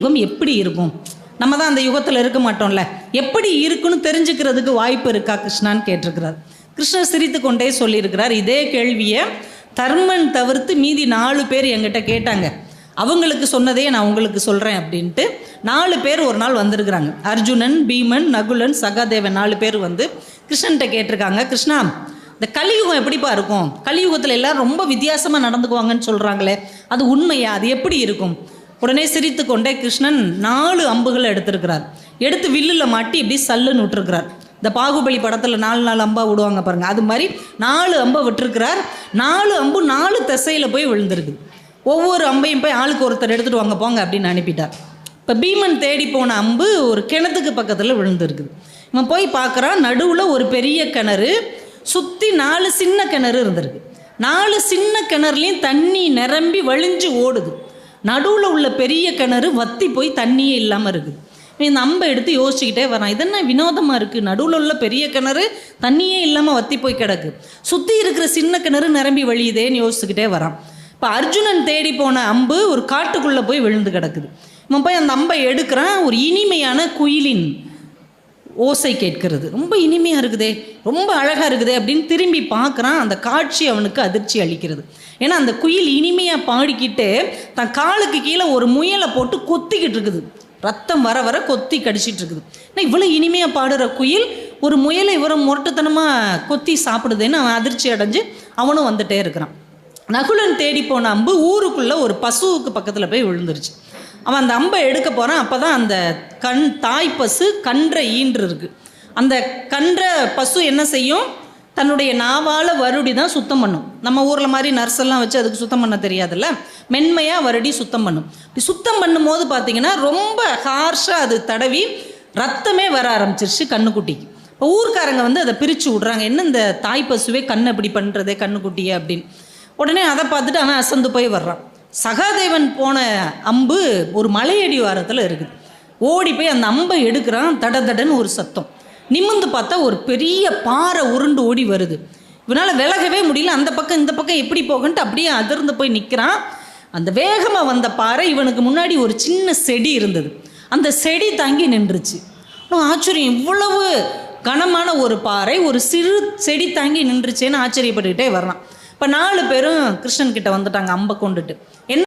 யுகம் எப்படி இருக்கும்? நம்ம தான் அந்த யுகத்தில் இருக்க மாட்டோம்ல, எப்படி இருக்குன்னு தெரிஞ்சுக்கிறதுக்கு வாய்ப்பு இருக்கா கிருஷ்ணான்னு கேட்டிருக்கிறார். கிருஷ்ணர் சிரித்து கொண்டே சொல்லியிருக்கிறார், இதே கேள்வியை தர்மன் தவிர்த்து மீதி 4 பேர் என்கிட்ட கேட்டாங்க, அவங்களுக்கு சொன்னதையே நான் உங்களுக்கு சொல்கிறேன் அப்படின்ட்டு 4 பேர் ஒரு நாள் வந்திருக்கிறாங்க. அர்ஜுனன், பீமன், நகுலன், சகாதேவன் 4 பேர் வந்து கிருஷ்ணன்கிட்ட கேட்டிருக்காங்க, கிருஷ்ணா இந்த கலியுகம் எப்படிப்பா இருக்கும்? கலியுகத்தில் எல்லோரும் ரொம்ப வித்தியாசமாக நடந்துக்குவாங்கன்னு சொல்கிறாங்களே, அது உண்மையா? அது எப்படி இருக்கும்? உடனே சிரித்து கொண்டே கிருஷ்ணன் 4 அம்புகளை எடுத்திருக்கிறார். எடுத்து வில்லில் மாட்டி இப்படி சல்லுன்னு விட்டுருக்கிறார். இந்த பாகுபலி படத்தில் 4 அம்பா விடுவாங்க பாருங்கள், அது மாதிரி 4 அம்பை விட்டுருக்கிறார். 4 அம்பு 4 திசையில் போய் விழுந்திருக்கு. ஒவ்வொரு அம்பையும் போய் ஆளுக்கு ஒருத்தர் எடுத்துகிட்டு வாங்க போங்க அப்படின்னு அனுப்பிட்டார். இப்போ பீமன் தேடி போன அம்பு ஒரு கிணத்துக்கு பக்கத்தில் விழுந்துருக்குது. இவன் போய் பார்க்குறான், நடுவில் ஒரு பெரிய கிணறு, சுற்றி 4 சின்ன கிணறு இருந்திருக்கு. 4 சின்ன கிணறுலையும் தண்ணி நிரம்பி வழிஞ்சு ஓடுது. நடுவில் உள்ள பெரிய கிணறு வற்றி போய் தண்ணியே இல்லாமல் இருக்குது. இந்த அம்பை எடுத்து யோசிச்சுக்கிட்டே வரான், இதென்ன வினோதமாக இருக்குது, நடுவில் உள்ள பெரிய கிணறு தண்ணியே இல்லாமல் வற்றி போய் கிடக்கு, சுற்றி இருக்கிற சின்ன கிணறு நிரம்பி வழியுதேன்னு யோசிச்சுக்கிட்டே வரான். இப்போ அர்ஜுனன் தேடி போன அம்பு ஒரு காட்டுக்குள்ளே போய் விழுந்து கிடக்குது. இவன் போய் அந்த அம்பை எடுக்கிறான், ஒரு இனிமையான குயிலின் ஓசை கேட்கிறது. ரொம்ப இனிமையாக இருக்குதே, ரொம்ப அழகாக இருக்குதே அப்படின்னு திரும்பி பார்க்குறான். அந்த காட்சி அவனுக்கு அதிர்ச்சி அளிக்கிறது. ஏன்னா அந்த குயில் இனிமையாக பாடிக்கிட்டு தன் காலுக்கு கீழே ஒரு முயலை போட்டு கொத்திக்கிட்டு இருக்குது. ரத்தம் வர வர கொத்தி கடிச்சிட்டு இருக்குது. ஏன்னா இவ்வளோ இனிமையாக பாடுற குயில் ஒரு முயலை இவரை முரட்டுத்தனமாக கொத்தி சாப்பிடுதுன்னு அவன் அதிர்ச்சி அடைஞ்சு அவனும் வந்துட்டே இருக்கிறான். நகுலன் தேடி போன அம்பு ஊருக்குள்ளே ஒரு பசுவுக்கு பக்கத்தில் போய் விழுந்துருச்சு. அவன் அந்த அம்பை எடுக்க போகிறான். அப்போ தான் அந்த தாய் பசு கன்றை ஈன்று இருக்குது. அந்த கன்றை பசு என்ன செய்யும், தன்னுடைய நாவால் வருடி தான் சுத்தம் பண்ணும். நம்ம ஊரில் மாதிரி நர்ஸெல்லாம் வச்சு அதுக்கு சுத்தம் பண்ண தெரியாதுல்ல, மென்மையாக வருடி சுத்தம் பண்ணும். இப்படி சுத்தம் பண்ணும்போது பார்த்திங்கன்னா ரொம்ப ஹார்ஷாக அது தடவி ரத்தமே வர ஆரம்பிச்சிருச்சு கண்ணுக்குட்டிக்கு. இப்போ ஊர்க்காரங்க வந்து அதை பிரித்து விட்றாங்க, என்ன இந்த தாய் பசுவே கண்ணை இப்படி பண்ணுறதே கண்ணுக்குட்டியே அப்படின்னு. உடனே அதை பார்த்துட்டு அவன் அசந்து போய் வர்றான். சகாதேவன் போன அம்பு ஒரு மலையடி வாரத்தில் இருக்குது. ஓடி போய் அந்த அம்பை எடுக்கிறான். தட தடன்னு ஒரு சத்தம். நிமிர்ந்து பார்த்தா ஒரு பெரிய பாறை உருண்டு ஓடி வருது. இவனால் விலகவே முடியல. அந்த பக்கம் இந்த பக்கம் எப்படி போகன்ட்டு அப்படியே அதிர்ந்து போய் நிற்கிறான். அந்த வேகமாக வந்த பாறை இவனுக்கு முன்னாடி ஒரு சின்ன செடி இருந்தது. அந்த செடி தாங்கி நின்றுச்சு. ஆச்சரியம், இவ்வளவு கனமான ஒரு பாறை ஒரு சிறு செடி தாங்கி நின்றுச்சேன்னு ஆச்சரியப்பட்டுக்கிட்டே வர்றான். இப்போ 4 பேரும் கிருஷ்ணன் கிட்ட வந்துட்டாங்க அம்பை கொண்டுட்டு. என்ன